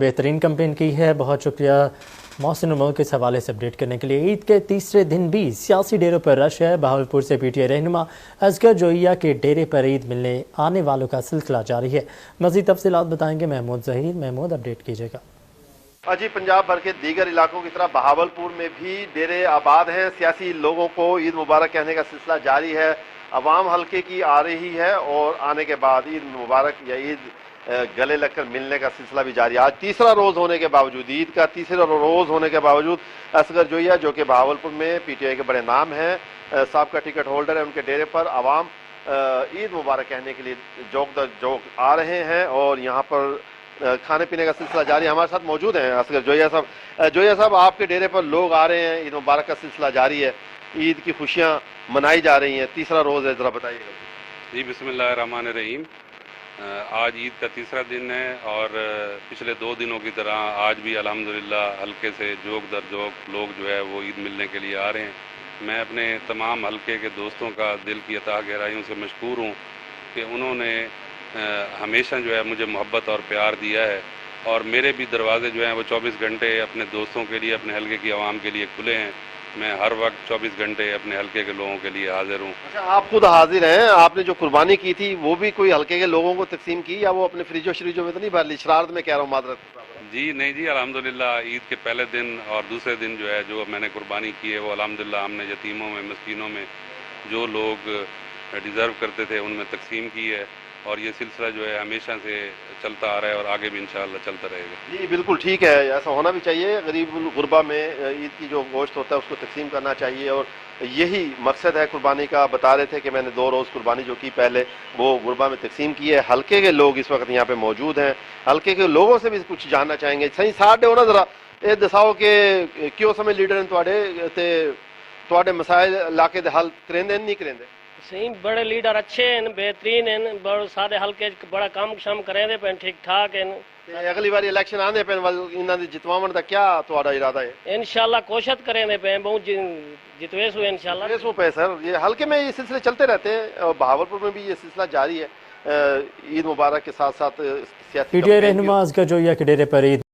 بہترین کمپین کی ہے، بہت شکریہ محسن عمر کے حوالے سے اپڈیٹ کرنے کے لیے۔ عید کے تیسرے دن بھی سیاسی ڈیروں پر رش ہے۔ بہاولپور سے پی ٹی آئی رہنما اصغر جوئیہ کے ڈیرے پر عید ملنے آنے والوں کا سلسلہ جاری ہے۔ مزید تفصیلات بتائیں گے محمود ظہیر۔ محمود، اپڈیٹ کیجیے گا۔ جی، پنجاب بھر کے دیگر علاقوں کی طرح بہاولپور میں بھی ڈیرے آباد ہیں۔ سیاسی لوگوں کو عید مبارک کہنے کا سلسلہ جاری ہے۔ عوام حلقے کی آ رہی ہے اور آنے کے بعد عید مبارک یا عید گلے لگ کر ملنے کا سلسلہ بھی جاری ہے۔ آج تیسرا روز ہونے کے باوجود، عید کا تیسرا روز ہونے کے باوجود اصغر جوئیہ جو کہ بہاولپور میں پی ٹی آئی کے بڑے نام ہیں، سابقہ ٹکٹ ہولڈر ہیں، ان کے ڈیرے پر عوام عید مبارک کہنے کے لیے جوک در جوک آ رہے ہیں اور یہاں پر کھانے پینے کا سلسلہ جاری ہے۔ ہمارے ساتھ موجود ہیں اصغر جوئیہ صاحب۔ جوئیہ صاحب، آپ کے ڈیرے پر لوگ آ رہے ہیں، عید مبارک کا سلسلہ جاری ہے، عید کی خوشیاں منائی جا رہی ہیں، تیسرا روز ہے، ذرا بتائیے گا۔ جی، بسم اللہ الرحمن الرحیم۔ آج عید کا تیسرا دن ہے اور پچھلے 2 دنوں کی طرح آج بھی الحمدللہ حلقے سے جوک در جوک لوگ جو ہے وہ عید ملنے کے لیے آ رہے ہیں۔ میں اپنے تمام حلقے کے دوستوں کا دل کی اتحاد گہرائیوں سے مشکور ہوں کہ انہوں نے ہمیشہ جو ہے مجھے محبت اور پیار دیا ہے اور میرے بھی دروازے جو ہیں وہ 24 گھنٹے اپنے دوستوں کے لیے، اپنے حلقے کی عوام کے لیے کھلے ہیں۔ میں ہر وقت 24 گھنٹے اپنے حلقے کے لوگوں کے لیے حاضر ہوں۔ اچھا، آپ خود حاضر ہیں؟ آپ نے جو قربانی کی تھی وہ بھی کوئی حلقے کے لوگوں کو تقسیم کی یا وہ اپنے فریجوں شریجوں میں تو نہیں بھر لی؟ شرارت میں کہہ رہا ہوں، معذرت۔ جی نہیں جی، الحمدللہ عید کے پہلے دن اور دوسرے دن جو ہے جو میں نے قربانی کی ہے وہ الحمدللہ ہم نے یتیموں میں، مسکینوں میں جو لوگ ڈیزرو کرتے تھے ان میں تقسیم کی ہے اور یہ سلسلہ جو ہے ہمیشہ سے چلتا آ رہا ہے اور آگے بھی انشاءاللہ چلتا رہے گا۔ جی بالکل ٹھیک ہے، ایسا ہونا بھی چاہیے۔ غریب الغربا میں عید کی جو گوشت ہوتا ہے اس کو تقسیم کرنا چاہیے اور یہی مقصد ہے قربانی کا۔ بتا رہے تھے کہ میں نے 2 روز قربانی جو کی پہلے وہ غربا میں تقسیم کی ہے۔ حلقے کے لوگ اس وقت یہاں پہ موجود ہیں، حلقے کے لوگوں سے بھی کچھ جاننا چاہیں گے۔ صحیح ساڈے ہونا ذرا یہ دساؤ کہ کیوں سمے لیڈر ہیں تواڈے مسائل علاقے دے حل کریندے نہیں کریندے؟ صحیح، بڑے لیڈر اچھے ہیں، بہترین ہیں، بڑے سارے حلقے بڑا کام شام کریں دے پہ ٹھیک ٹھاک ہیں۔ اگلی باری الیکشن آنے پہ انہاں دی جتواون دا کیا تہاڈا ارادہ ہے؟ انشاءاللہ کوشش کریں دے پہ بہت جتویس ہوئے انشاءاللہ۔ جتویس پہ سر، یہ حلقے میں یہ سلسلے چلتے رہتے ہیں اور بہاولپور میں بھی یہ سلسلہ جاری ہے۔ عید مبارک کے ساتھ ساتھ سیاسی پی ٹی آئی رہنما اصغر جوئیہ کے ڈیرے پر عید